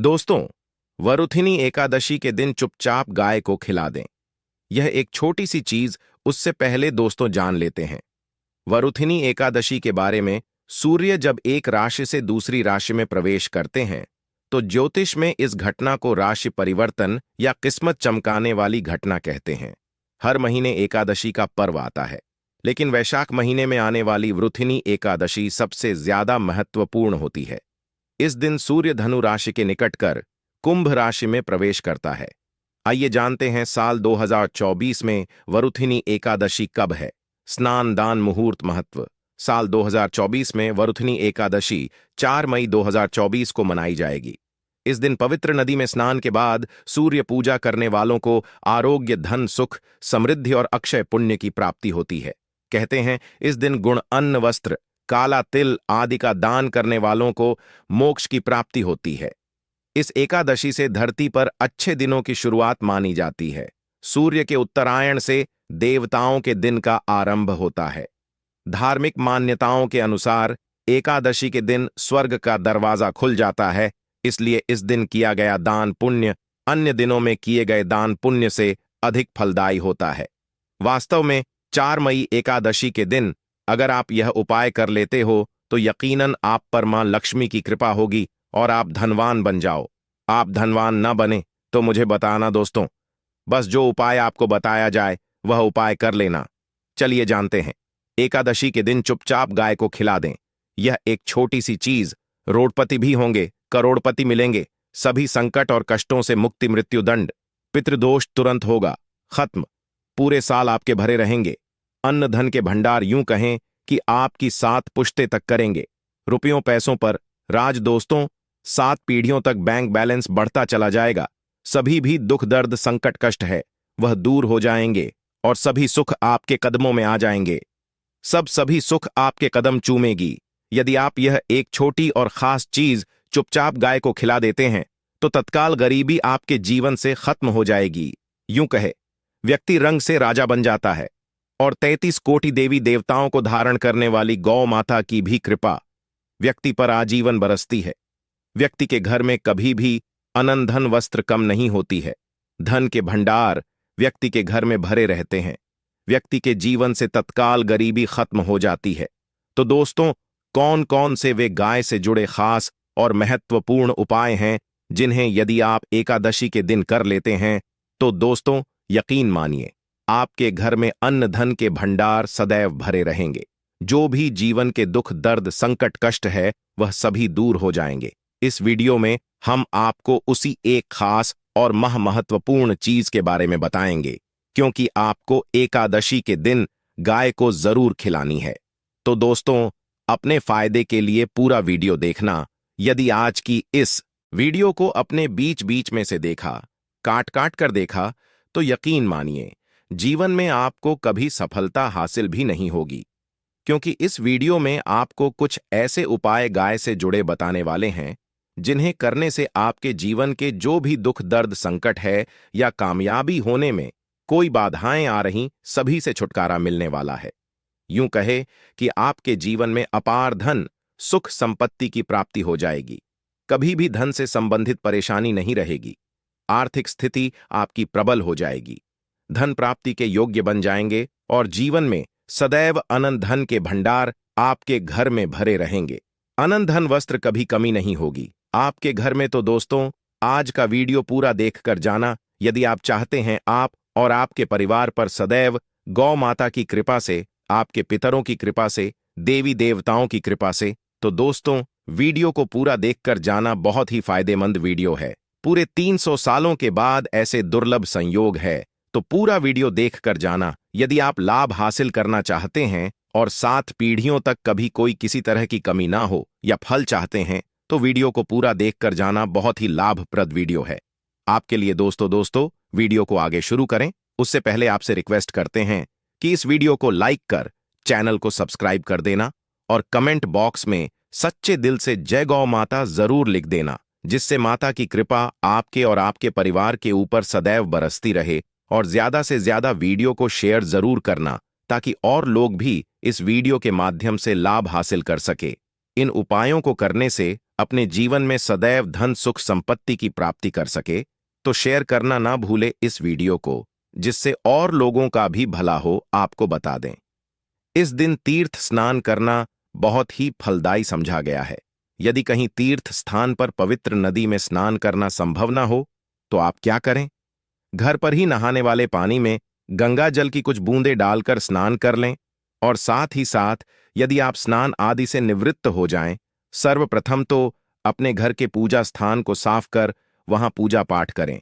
दोस्तों, वरुथिनी एकादशी के दिन चुपचाप गाय को खिला दें। यह एक छोटी सी चीज, उससे पहले दोस्तों जान लेते हैं वरुथिनी एकादशी के बारे में। सूर्य जब एक राशि से दूसरी राशि में प्रवेश करते हैं तो ज्योतिष में इस घटना को राशि परिवर्तन या किस्मत चमकाने वाली घटना कहते हैं। हर महीने एकादशी का पर्व आता है, लेकिन वैशाख महीने में आने वाली वरुथिनी एकादशी सबसे ज्यादा महत्वपूर्ण होती है। इस दिन सूर्य धनु राशि के निकट कर कुंभ राशि में प्रवेश करता है। आइए जानते हैं साल 2024 में वरुथिनी एकादशी कब है। स्नान दान मुहूर्त महत्व। साल 2024 में वरुथिनी एकादशी 4 मई 2024 को मनाई जाएगी। इस दिन पवित्र नदी में स्नान के बाद सूर्य पूजा करने वालों को आरोग्य, धन, सुख, समृद्धि और अक्षय पुण्य की प्राप्ति होती है। कहते हैं इस दिन गुण, अन्न, वस्त्र, काला तिल आदि का दान करने वालों को मोक्ष की प्राप्ति होती है। इस एकादशी से धरती पर अच्छे दिनों की शुरुआत मानी जाती है। सूर्य के उत्तरायण से देवताओं के दिन का आरंभ होता है। धार्मिक मान्यताओं के अनुसार एकादशी के दिन स्वर्ग का दरवाजा खुल जाता है, इसलिए इस दिन किया गया दान पुण्य अन्य दिनों में किए गए दान पुण्य से अधिक फलदायी होता है। वास्तव में 4 मई एकादशी के दिन अगर आप यह उपाय कर लेते हो तो यकीनन आप पर मां लक्ष्मी की कृपा होगी और आप धनवान बन जाओ। आप धनवान न बने तो मुझे बताना दोस्तों, बस जो उपाय आपको बताया जाए वह उपाय कर लेना। चलिए जानते हैं। एकादशी के दिन चुपचाप गाय को खिला दें। यह एक छोटी सी चीज, रोडपति भी होंगे, करोड़पति मिलेंगे, सभी संकट और कष्टों से मुक्ति, मृत्यु दंड, पितृदोष तुरंत होगा खत्म, पूरे साल आपके भरे रहेंगे। अन्न धन के भंडार यूं कहें कि आपकी 7 पुश्ते तक करेंगे। रुपयों पैसों पर राज दोस्तों, 7 पीढ़ियों तक बैंक बैलेंस बढ़ता चला जाएगा। सभी भी दुख दर्द संकट कष्ट है वह दूर हो जाएंगे और सभी सुख आपके कदमों में आ जाएंगे। सभी सुख आपके कदम चूमेगी। यदि आप यह एक छोटी और खास चीज चुपचाप गाय को खिला देते हैं तो तत्काल गरीबी आपके जीवन से खत्म हो जाएगी। यूं कहे व्यक्ति रंग से राजा बन जाता है और 33 कोटि देवी देवताओं को धारण करने वाली गौ माता की भी कृपा व्यक्ति पर आजीवन बरसती है। व्यक्ति के घर में कभी भी अनंत धन वस्त्र कम नहीं होती है। धन के भंडार व्यक्ति के घर में भरे रहते हैं। व्यक्ति के जीवन से तत्काल गरीबी खत्म हो जाती है। तो दोस्तों, कौन कौन से वे गाय से जुड़े खास और महत्वपूर्ण उपाय हैं जिन्हें यदि आप एकादशी के दिन कर लेते हैं तो दोस्तों यकीन मानिए आपके घर में अन्न धन के भंडार सदैव भरे रहेंगे। जो भी जीवन के दुख दर्द संकट कष्ट है वह सभी दूर हो जाएंगे। इस वीडियो में हम आपको उसी एक खास और महत्वपूर्ण चीज के बारे में बताएंगे, क्योंकि आपको एकादशी के दिन गाय को जरूर खिलानी है। तो दोस्तों, अपने फायदे के लिए पूरा वीडियो देखना। यदि आज की इस वीडियो को अपने बीच बीच में से देखा, काट काट कर देखा, तो यकीन मानिए जीवन में आपको कभी सफलता हासिल भी नहीं होगी, क्योंकि इस वीडियो में आपको कुछ ऐसे उपाय गाय से जुड़े बताने वाले हैं जिन्हें करने से आपके जीवन के जो भी दुख दर्द संकट है या कामयाबी होने में कोई बाधाएं आ रही, सभी से छुटकारा मिलने वाला है। यूं कहे कि आपके जीवन में अपार धन सुख संपत्ति की प्राप्ति हो जाएगी। कभी भी धन से संबंधित परेशानी नहीं रहेगी। आर्थिक स्थिति आपकी प्रबल हो जाएगी। धन प्राप्ति के योग्य बन जाएंगे और जीवन में सदैव अनंत धन के भंडार आपके घर में भरे रहेंगे। अनंत धन वस्त्र कभी कमी नहीं होगी आपके घर में। तो दोस्तों, आज का वीडियो पूरा देखकर जाना। यदि आप चाहते हैं आप और आपके परिवार पर सदैव गौ माता की कृपा से, आपके पितरों की कृपा से, देवी देवताओं की कृपा से, तो दोस्तों वीडियो को पूरा देखकर जाना। बहुत ही फायदेमंद वीडियो है। पूरे 300 सालों के बाद ऐसे दुर्लभ संयोग है, तो पूरा वीडियो देखकर जाना। यदि आप लाभ हासिल करना चाहते हैं और 7 पीढ़ियों तक कभी कोई किसी तरह की कमी ना हो या फल चाहते हैं तो वीडियो को पूरा देखकर जाना। बहुत ही लाभप्रद वीडियो है आपके लिए। दोस्तों वीडियो को आगे शुरू करें उससे पहले आपसे रिक्वेस्ट करते हैं कि इस वीडियो को लाइक कर चैनल को सब्सक्राइब कर देना और कमेंट बॉक्स में सच्चे दिल से जय गौ माता जरूर लिख देना, जिससे माता की कृपा आपके और आपके परिवार के ऊपर सदैव बरसती रहे। और ज्यादा से ज्यादा वीडियो को शेयर जरूर करना ताकि और लोग भी इस वीडियो के माध्यम से लाभ हासिल कर सके। इन उपायों को करने से अपने जीवन में सदैव धन सुख संपत्ति की प्राप्ति कर सके, तो शेयर करना ना भूले इस वीडियो को, जिससे और लोगों का भी भला हो, आपको बता दें। इस दिन तीर्थ स्नान करना बहुत ही फलदायी समझा गया है। यदि कहीं तीर्थ स्थान पर पवित्र नदी में स्नान करना संभव ना हो, तो आप क्या करें? घर पर ही नहाने वाले पानी में गंगा जल की कुछ बूंदें डालकर स्नान कर लें। और साथ ही साथ यदि आप स्नान आदि से निवृत्त हो जाएं, सर्वप्रथम तो अपने घर के पूजा स्थान को साफ कर वहां पूजा पाठ करें।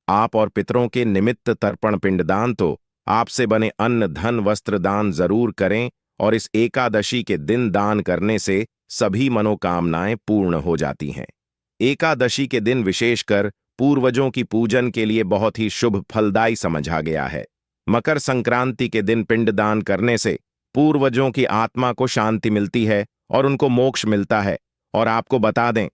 आप और पितरों के निमित्त तर्पण पिंडदान तो आपसे बने अन्न धन वस्त्र दान जरूर करें, और इस एकादशी के दिन दान करने से सभी मनोकामनाएं पूर्ण हो जाती हैं। एकादशी के दिन विशेषकर पूर्वजों की पूजन के लिए बहुत ही शुभ फलदायी समझा गया है। मकर संक्रांति के दिन पिंडदान करने से पूर्वजों की आत्मा को शांति मिलती है और उनको मोक्ष मिलता है। और आपको बता दें,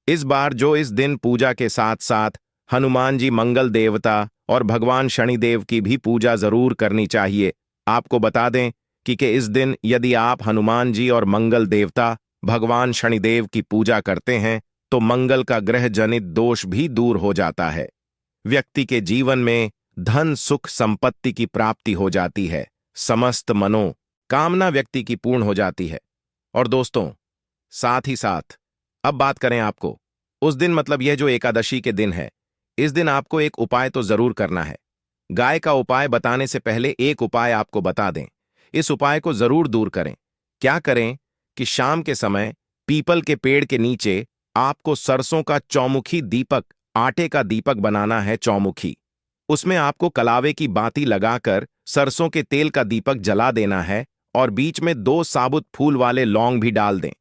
इस बार जो इस दिन पूजा के साथ साथ हनुमान जी मंगल देवता और भगवान शनिदेव की भी पूजा जरूर करनी चाहिए। आपको बता दें कि इस दिन यदि आप हनुमान जी और मंगल देवता भगवान शनिदेव की पूजा करते हैं, तो मंगल का ग्रह जनित दोष भी दूर हो जाता है। व्यक्ति के जीवन में धन सुख संपत्ति की प्राप्ति हो जाती है, समस्त मनो कामना व्यक्ति की पूर्ण हो जाती है। और दोस्तों, साथ ही साथ अब बात करें आपको उस दिन, मतलब यह जो एकादशी के दिन है, इस दिन आपको एक उपाय तो जरूर करना है। गाय का उपाय बताने से पहले एक उपाय आपको बता दें, इस उपाय को जरूर दूर करें। क्या करें कि शाम के समय पीपल के पेड़ के नीचे आपको सरसों का चौमुखी दीपक, आटे का दीपक बनाना है, चौमुखी। उसमें आपको कलावे की बाती लगाकर सरसों के तेल का दीपक जला देना है, और बीच में 2 साबुत फूल वाले लौंग भी डाल दें।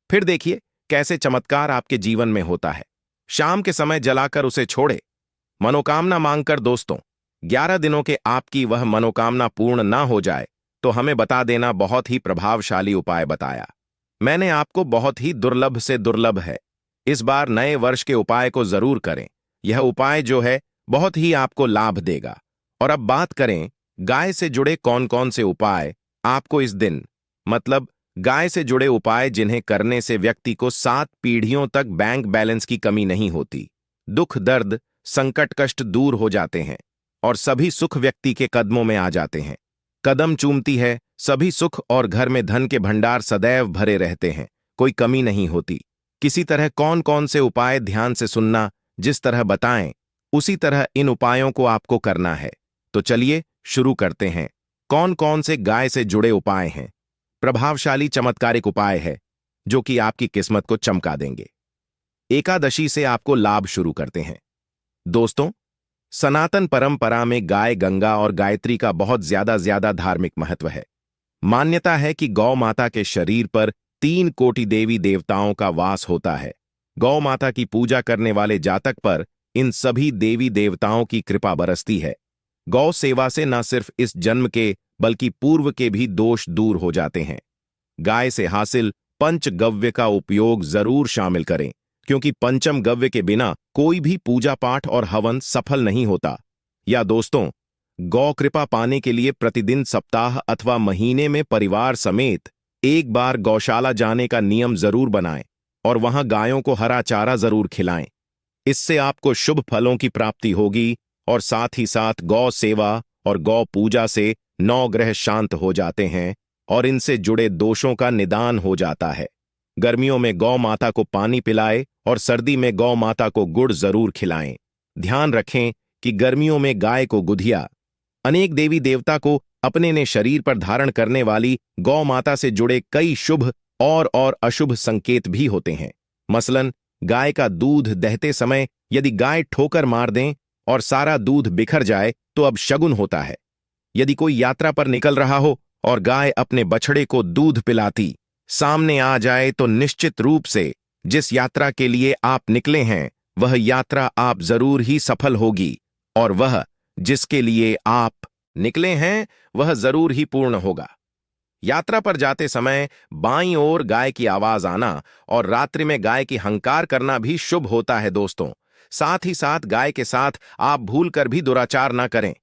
फिर देखिए कैसे चमत्कार आपके जीवन में होता है। शाम के समय जलाकर उसे छोड़े, मनोकामना मांगकर। दोस्तों, 11 दिनों के आपकी वह मनोकामना पूर्ण ना हो जाए तो हमें बता देना। बहुत ही प्रभावशाली उपाय बताया मैंने आपको, बहुत ही दुर्लभ से दुर्लभ है। इस बार नए वर्ष के उपाय को जरूर करें। यह उपाय जो है बहुत ही आपको लाभ देगा। और अब बात करें गाय से जुड़े कौन कौन से उपाय आपको इस दिन, मतलब गाय से जुड़े उपाय जिन्हें करने से व्यक्ति को 7 पीढ़ियों तक बैंक बैलेंस की कमी नहीं होती, दुख दर्द संकट कष्ट दूर हो जाते हैं और सभी सुख व्यक्ति के कदमों में आ जाते हैं। कदम चूमती है सभी सुख, और घर में धन के भंडार सदैव भरे रहते हैं, कोई कमी नहीं होती। किसी तरह कौन कौन से उपाय ध्यान से सुनना, जिस तरह बताएं उसी तरह इन उपायों को आपको करना है। तो चलिए शुरू करते हैं। कौन कौन से गाय से जुड़े उपाय हैं? प्रभावशाली चमत्कारिक उपाय है जो कि आपकी किस्मत को चमका देंगे। एकादशी से आपको लाभ शुरू करते हैं। दोस्तों, सनातन परंपरा में गाय गंगा और गायत्री का बहुत ज्यादा धार्मिक महत्व है। मान्यता है कि गौ माता के शरीर पर 3 कोटि देवी देवताओं का वास होता है। गौ माता की पूजा करने वाले जातक पर इन सभी देवी देवताओं की कृपा बरसती है। गौ सेवा से न सिर्फ इस जन्म के बल्कि पूर्व के भी दोष दूर हो जाते हैं। गाय से हासिल पंचगव्य का उपयोग जरूर शामिल करें, क्योंकि पंचम गव्य के बिना कोई भी पूजा पाठ और हवन सफल नहीं होता। या दोस्तों, गौ कृपा पाने के लिए प्रतिदिन सप्ताह अथवा महीने में परिवार समेत एक बार गौशाला जाने का नियम जरूर बनाएं और वहां गायों को हरा चारा जरूर खिलाएं। इससे आपको शुभ फलों की प्राप्ति होगी, और साथ ही साथ गौ सेवा और गौ पूजा से 9 ग्रह शांत हो जाते हैं और इनसे जुड़े दोषों का निदान हो जाता है। गर्मियों में गौ माता को पानी पिलाएं और सर्दी में गौ माता को गुड़ जरूर खिलाएं। ध्यान रखें कि गर्मियों में गाय को गुधिया। अनेक देवी देवता को अपने ने शरीर पर धारण करने वाली गौ माता से जुड़े कई शुभ और अशुभ संकेत भी होते हैं। मसलन, गाय का दूध दहते समय यदि गाय ठोकर मार दें और सारा दूध बिखर जाए तो अब शगुन होता है। यदि कोई यात्रा पर निकल रहा हो और गाय अपने बछड़े को दूध पिलाती सामने आ जाए, तो निश्चित रूप से जिस यात्रा के लिए आप निकले हैं वह यात्रा आप जरूर ही सफल होगी, और वह जिसके लिए आप निकले हैं वह जरूर ही पूर्ण होगा। यात्रा पर जाते समय बाईं ओर गाय की आवाज आना और रात्रि में गाय की हंकार करना भी शुभ होता है। दोस्तों, साथ ही साथ गाय के साथ आप भूलकर भी दुराचार ना करें,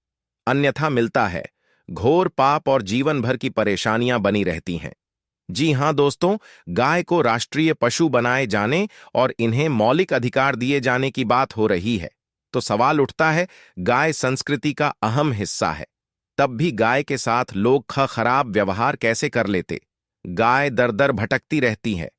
अन्यथा मिलता है घोर पाप और जीवन भर की परेशानियां बनी रहती हैं। जी हाँ दोस्तों, गाय को राष्ट्रीय पशु बनाए जाने और इन्हें मौलिक अधिकार दिए जाने की बात हो रही है, तो सवाल उठता है, गाय संस्कृति का अहम हिस्सा है, तब भी गाय के साथ लोग खराब व्यवहार कैसे कर लेते। गाय दर दर भटकती रहती है,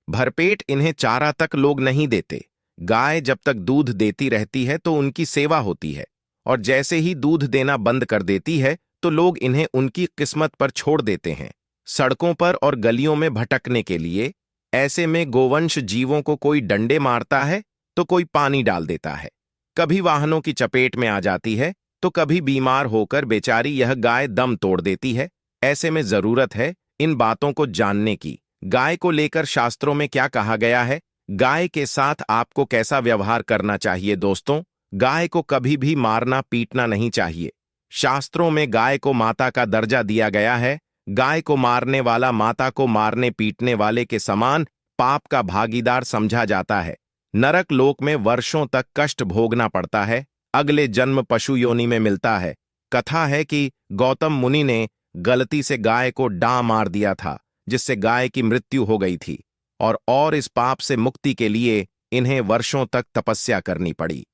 भरपेट इन्हें चारा तक लोग नहीं देते। गाय जब तक दूध देती रहती है तो उनकी सेवा होती है, और जैसे ही दूध देना बंद कर देती है तो लोग इन्हें उनकी किस्मत पर छोड़ देते हैं, सड़कों पर और गलियों में भटकने के लिए। ऐसे में गोवंश जीवों को कोई डंडे मारता है तो कोई पानी डाल देता है, कभी वाहनों की चपेट में आ जाती है तो कभी बीमार होकर बेचारी यह गाय दम तोड़ देती है। ऐसे में जरूरत है इन बातों को जानने की। गाय को लेकर शास्त्रों में क्या कहा गया है, गाय के साथ आपको कैसा व्यवहार करना चाहिए। दोस्तों, गाय को कभी भी मारना पीटना नहीं चाहिए। शास्त्रों में गाय को माता का दर्जा दिया गया है। गाय को मारने वाला माता को मारने पीटने वाले के समान पाप का भागीदार समझा जाता है। नरक लोक में वर्षों तक कष्ट भोगना पड़ता है, अगले जन्म पशु योनि में मिलता है। कथा है कि गौतम मुनि ने गलती से गाय को डां मार दिया था, जिससे गाय की मृत्यु हो गई थी, और इस पाप से मुक्ति के लिए इन्हें वर्षों तक तपस्या करनी पड़ी।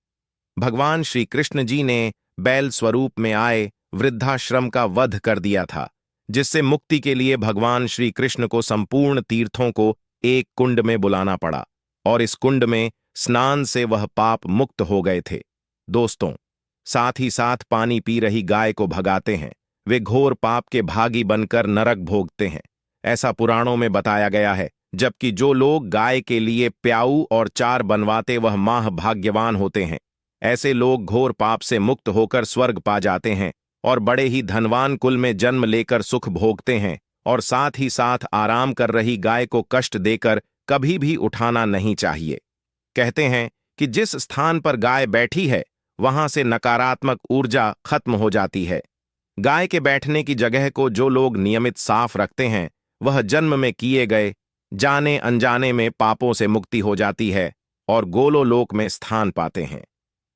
भगवान श्री कृष्ण जी ने बैल स्वरूप में आए वृद्धाश्रम का वध कर दिया था, जिससे मुक्ति के लिए भगवान श्री कृष्ण को संपूर्ण तीर्थों को एक कुंड में बुलाना पड़ा, और इस कुंड में स्नान से वह पाप मुक्त हो गए थे। दोस्तों, साथ ही साथ पानी पी रही गाय को भगाते हैं, वे घोर पाप के भागी बनकर नरक भोगते हैं, ऐसा पुराणों में बताया गया है। जबकि जो लोग गाय के लिए प्याऊ और चार बनवाते वह माह भाग्यवान होते हैं। ऐसे लोग घोर पाप से मुक्त होकर स्वर्ग पा जाते हैं और बड़े ही धनवान कुल में जन्म लेकर सुख भोगते हैं, और साथ ही साथ आराम कर रही गाय को कष्ट देकर कभी भी उठाना नहीं चाहिए। कहते हैं कि जिस स्थान पर गाय बैठी है वहां से नकारात्मक ऊर्जा खत्म हो जाती है। गाय के बैठने की जगह को जो लोग नियमित साफ रखते हैं वह जन्म में किए गए जाने अनजाने में पापों से मुक्ति हो जाती है और गोलोलोक में स्थान पाते हैं।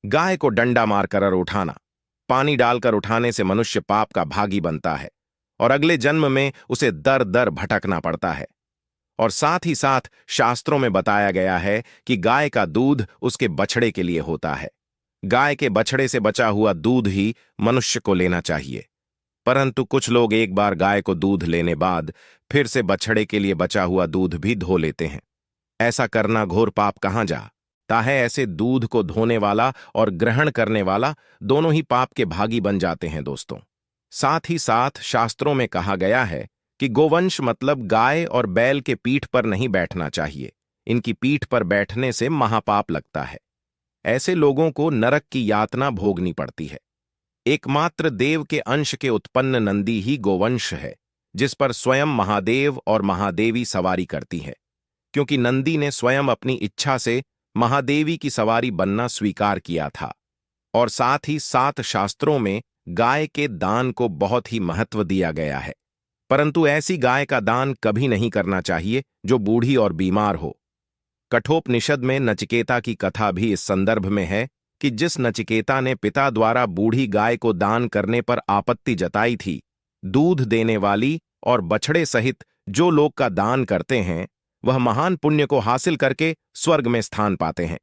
गाय को डंडा मारकर उठाना, पानी डालकर उठाने से मनुष्य पाप का भागी बनता है और अगले जन्म में उसे दर दर भटकना पड़ता है। और साथ ही साथ शास्त्रों में बताया गया है कि गाय का दूध उसके बछड़े के लिए होता है। गाय के बछड़े से बचा हुआ दूध ही मनुष्य को लेना चाहिए, परंतु कुछ लोग एक बार गाय को दूध लेने बाद फिर से बछड़े के लिए बचा हुआ दूध भी धो लेते हैं। ऐसा करना घोर पाप कहाँ जाता है। ऐसे दूध को धोने वाला और ग्रहण करने वाला दोनों ही पाप के भागी बन जाते हैं। दोस्तों, साथ ही साथ शास्त्रों में कहा गया है कि गोवंश मतलब गाय और बैल के पीठ पर नहीं बैठना चाहिए। इनकी पीठ पर बैठने से महापाप लगता है। ऐसे लोगों को नरक की यातना भोगनी पड़ती है। एकमात्र देव के अंश के उत्पन्न नंदी ही गोवंश है, जिस पर स्वयं महादेव और महादेवी सवारी करती है, क्योंकि नंदी ने स्वयं अपनी इच्छा से महादेवी की सवारी बनना स्वीकार किया था। और साथ ही साथ शास्त्रों में गाय के दान को बहुत ही महत्व दिया गया है, परंतु ऐसी गाय का दान कभी नहीं करना चाहिए जो बूढ़ी और बीमार हो। कठोपनिषद में नचिकेता की कथा भी इस संदर्भ में है कि जिस नचिकेता ने पिता द्वारा बूढ़ी गाय को दान करने पर आपत्ति जताई थी, दूध देने वाली और बछड़े सहित जो लोग का दान करते हैं वह महान पुण्य को हासिल करके स्वर्ग में स्थान पाते हैं।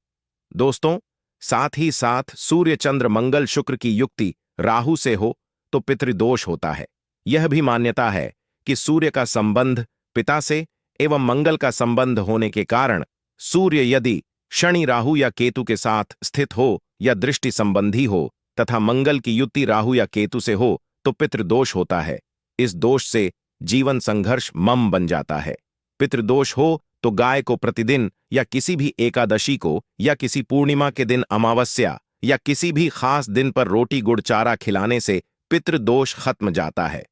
दोस्तों, साथ ही साथ सूर्य चंद्र मंगल शुक्र की युक्ति राहु से हो तो पितृदोष होता है। यह भी मान्यता है कि सूर्य का संबंध पिता से एवं मंगल का संबंध होने के कारण सूर्य यदि शनि राहु या केतु के साथ स्थित हो या दृष्टि संबंधी हो तथा मंगल की युति राहु या केतु से हो तो पितृदोष होता है। इस दोष से जीवन संघर्ष मम बन जाता है। पितृदोष हो तो गाय को प्रतिदिन या किसी भी एकादशी को या किसी पूर्णिमा के दिन अमावस्या या किसी भी खास दिन पर रोटी गुड़ चारा खिलाने से पितृदोष खत्म जाता है।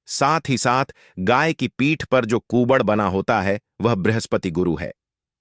साथ ही साथ गाय की पीठ पर जो कूबड़ बना होता है वह बृहस्पति गुरु है।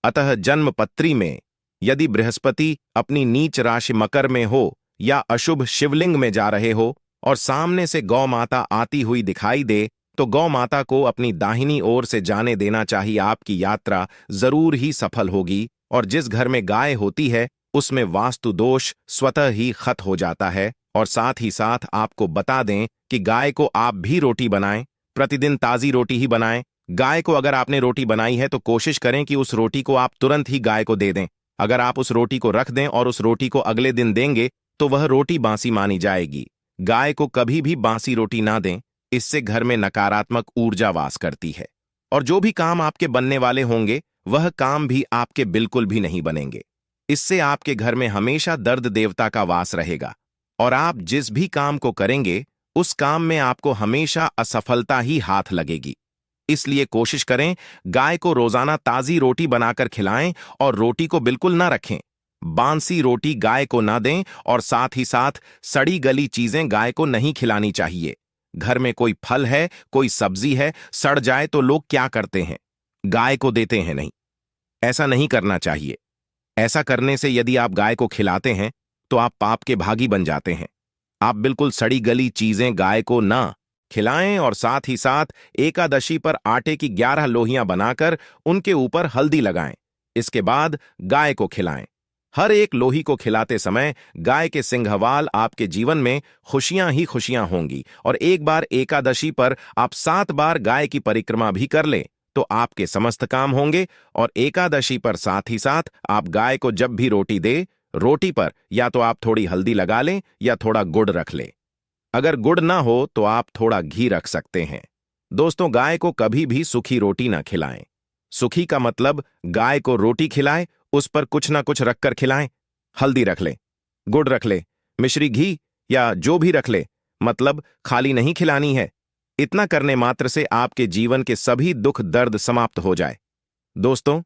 अतः जन्म पत्री में यदि बृहस्पति अपनी नीच राशि मकर में हो या अशुभ शिवलिंग में जा रहे हो और सामने से गौ माता आती हुई दिखाई दे तो गौ माता को अपनी दाहिनी ओर से जाने देना चाहिए। आपकी यात्रा जरूर ही सफल होगी और जिस घर में गाय होती है उसमें वास्तु दोष स्वतः ही खत्म हो जाता है। और साथ ही साथ आपको बता दें कि गाय को आप भी रोटी बनाएं, प्रतिदिन ताजी रोटी ही बनाएं गाय को अगर आपने रोटी बनाई है तो कोशिश करें कि उस रोटी को आप तुरंत ही गाय को दे दें। अगर आप उस रोटी को रख दें और उस रोटी को अगले दिन देंगे तो वह रोटी बासी मानी जाएगी। गाय को कभी भी बासी रोटी ना दें, इससे घर में नकारात्मक ऊर्जा वास करती है और जो भी काम आपके बनने वाले होंगे वह काम भी आपके बिल्कुल भी नहीं बनेंगे। इससे आपके घर में हमेशा दर्द देवता का वास रहेगा और आप जिस भी काम को करेंगे उस काम में आपको हमेशा असफलता ही हाथ लगेगी। इसलिए कोशिश करें गाय को रोजाना ताजी रोटी बनाकर खिलाएं और रोटी को बिल्कुल ना रखें। बांसी रोटी गाय को ना दें और साथ ही साथ सड़ी गली चीजें गाय को नहीं खिलानी चाहिए। घर में कोई फल है, कोई सब्जी है, सड़ जाए तो लोग क्या करते हैं? गाय को देते हैं नहीं। ऐसा नहीं करना चाहिए। ऐसा करने से यदि आप गाय को खिलाते हैं तो आप पाप के भागी बन जाते हैं। आप बिल्कुल सड़ी गली चीजें गाय को ना खिलाएं और साथ ही साथ एकादशी पर आटे की 11 लोहियां बनाकर उनके ऊपर हल्दी लगाएं। इसके बाद गाय को खिलाएं। हर एक लोही को खिलाते समय गाय के सिंघवाल आपके जीवन में खुशियां ही खुशियां होंगी और एक बार एकादशी पर आप 7 बार गाय की परिक्रमा भी कर लें तो आपके समस्त काम होंगे। और एकादशी पर साथ ही साथ आप गाय को जब भी रोटी दे, रोटी पर या तो आप थोड़ी हल्दी लगा लें या थोड़ा गुड़ रख लें। अगर गुड़ ना हो तो आप थोड़ा घी रख सकते हैं। दोस्तों, गाय को कभी भी सूखी रोटी ना खिलाएं। सूखी का मतलब गाय को रोटी खिलाएं, उस पर कुछ ना कुछ रखकर खिलाएं। हल्दी रख ले, गुड़ रख ले, मिश्री घी या जो भी रख ले, मतलब खाली नहीं खिलानी है। इतना करने मात्र से आपके जीवन के सभी दुख दर्द समाप्त हो जाए। दोस्तों,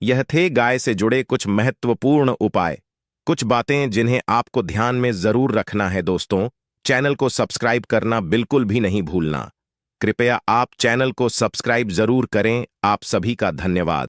यह थे गाय से जुड़े कुछ महत्वपूर्ण उपाय, कुछ बातें जिन्हें आपको ध्यान में जरूर रखना है। दोस्तों, चैनल को सब्सक्राइब करना बिल्कुल भी नहीं भूलना। कृपया आप चैनल को सब्सक्राइब जरूर करें। आप सभी का धन्यवाद।